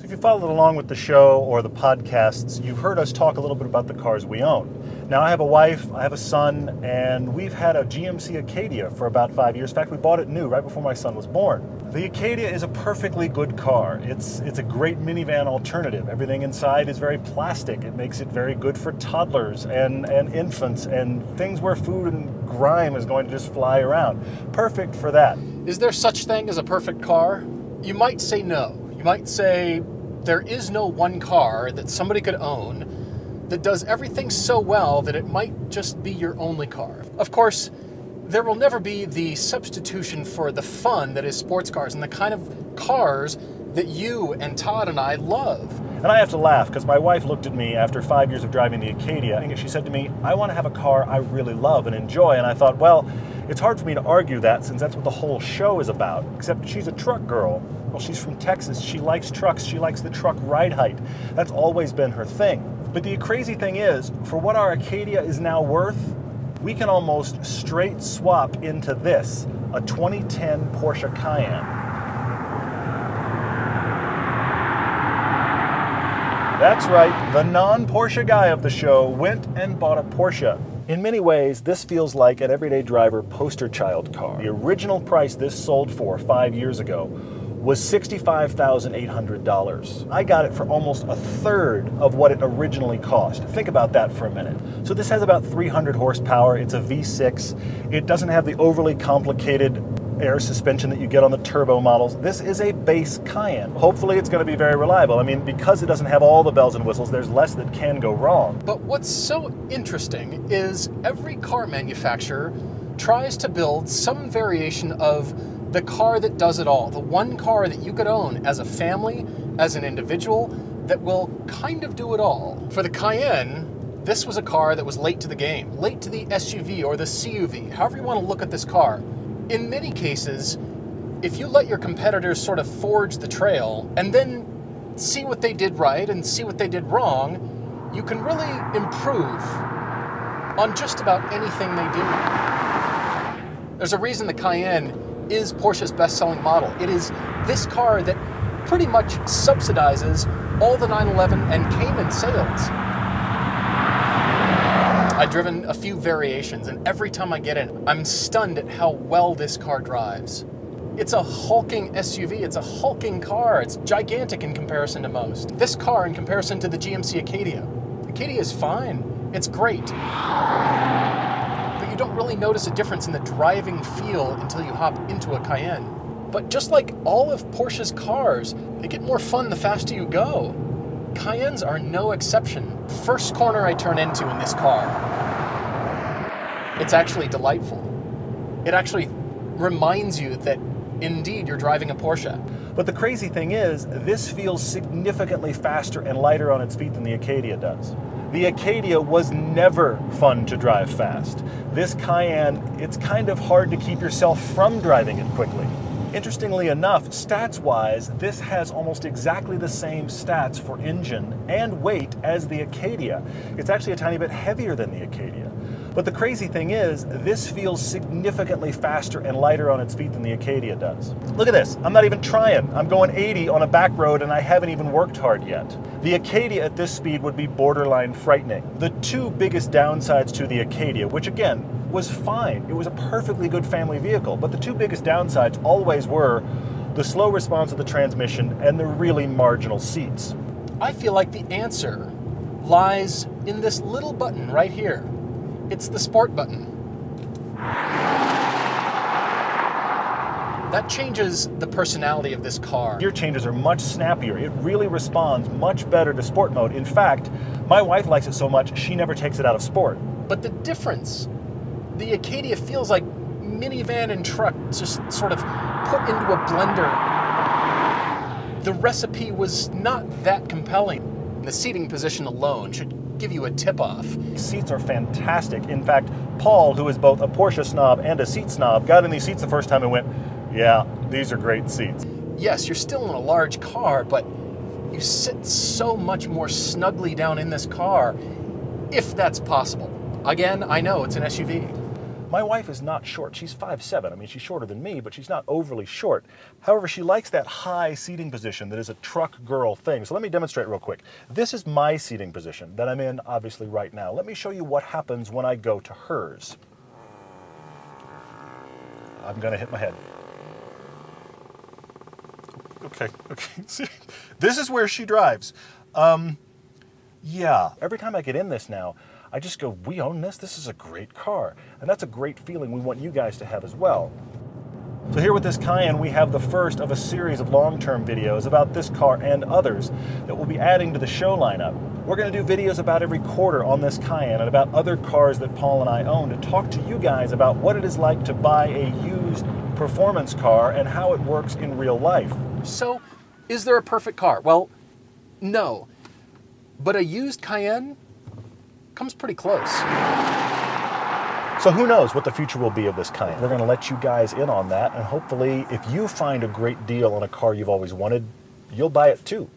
If you followed along with the show or the podcasts, you've heard us talk a little bit about the cars we own. Now, I have a wife, I have a son, and we've had a GMC Acadia for about 5 years. In fact, we bought it new right before my son was born. The Acadia is a perfectly good car. It's a great minivan alternative. Everything inside is very plastic. It makes it very good for toddlers and infants and things where food and grime is going to just fly around. Perfect for that. Is there such thing as a perfect car? You might say no. You might say there is no one car that somebody could own that does everything so well that it might just be your only car. Of course, there will never be the substitution for the fun that is sports cars and the kind of cars that you and Todd and I love. And I have to laugh because my wife looked at me after 5 years of driving the Acadia and she said to me, I want to have a car I really love and enjoy. And I thought, well, it's hard for me to argue that since that's what the whole show is about, except she's a truck girl. Well, she's from Texas. She likes trucks. She likes the truck ride height. That's always been her thing. But the crazy thing is, for what our Acadia is now worth, we can almost straight swap into this, a 2010 Porsche Cayenne. That's right, the non-Porsche guy of the show went and bought a Porsche. In many ways, this feels like an everyday driver poster child car. The original price this sold for 5 years ago was $65,800. I got it for almost a third of what it originally cost. Think about that for a minute. So this has about 300 horsepower. It's a V6. It doesn't have the overly complicated air suspension that you get on the turbo models. This is a base Cayenne. Hopefully it's going to be very reliable. I mean, because it doesn't have all the bells and whistles, there's less that can go wrong. But what's so interesting is every car manufacturer tries to build some variation of the car that does it all. The one car that you could own as a family, as an individual, that will kind of do it all. For the Cayenne, this was a car that was late to the game, late to the SUV or the CUV, however you want to look at this car. In many cases, if you let your competitors sort of forge the trail and then see what they did right and see what they did wrong, you can really improve on just about anything they do. There's a reason the Cayenne is Porsche's best-selling model. It is this car that pretty much subsidizes all the 911 and Cayman sales. I've driven a few variations, and every time I get in, I'm stunned at how well this car drives. It's a hulking SUV, it's a hulking car, it's gigantic in comparison to most. This car, in comparison to the GMC Acadia is fine, it's great. But you don't really notice a difference in the driving feel until you hop into a Cayenne. But just like all of Porsche's cars, they get more fun the faster you go. Cayennes are no exception. First corner I turn into in this car, it's actually delightful. It actually reminds you that indeed you're driving a Porsche. But the crazy thing is, this feels significantly faster and lighter on its feet than the Acadia does. The Acadia was never fun to drive fast. This Cayenne, it's kind of hard to keep yourself from driving it quickly. Interestingly enough, stats-wise, this has almost exactly the same stats for engine and weight as the Acadia. It's actually a tiny bit heavier than the Acadia. But the crazy thing is, this feels significantly faster and lighter on its feet than the Acadia does. Look at this, I'm not even trying. I'm going 80 on a back road and I haven't even worked hard yet. The Acadia at this speed would be borderline frightening. The two biggest downsides to the Acadia, which again, was fine. It was a perfectly good family vehicle, but the two biggest downsides always were the slow response of the transmission and the really marginal seats. I feel like the answer lies in this little button right here. It's the sport button. That changes the personality of this car. Gear changes are much snappier. It really responds much better to sport mode. In fact, my wife likes it so much, she never takes it out of sport. But the difference, the Acadia feels like minivan and truck just sort of put into a blender. The recipe was not that compelling. The seating position alone should give you a tip-off. Seats are fantastic. In fact, Paul, who is both a Porsche snob and a seat snob, got in these seats the first time and went, yeah, these are great seats. Yes, you're still in a large car, but you sit so much more snugly down in this car, if that's possible. Again, I know it's an SUV. My wife is not short. She's 5'7". I mean, she's shorter than me, but she's not overly short. However, she likes that high seating position that is a truck girl thing. So let me demonstrate real quick. This is my seating position that I'm in, obviously, right now. Let me show you what happens when I go to hers. I'm going to hit my head. Okay. See, this is where she drives. Yeah, every time I get in this now, I just go, we own this? This is a great car. And that's a great feeling we want you guys to have as well. So here with this Cayenne, we have the first of a series of long-term videos about this car and others that we'll be adding to the show lineup. We're going to do videos about every quarter on this Cayenne and about other cars that Paul and I own to talk to you guys about what it is like to buy a used performance car and how it works in real life. So, is there a perfect car? Well, no. But a used Cayenne comes pretty close. So who knows what the future will be of this Cayenne. We're going to let you guys in on that, and hopefully if you find a great deal on a car you've always wanted, you'll buy it too.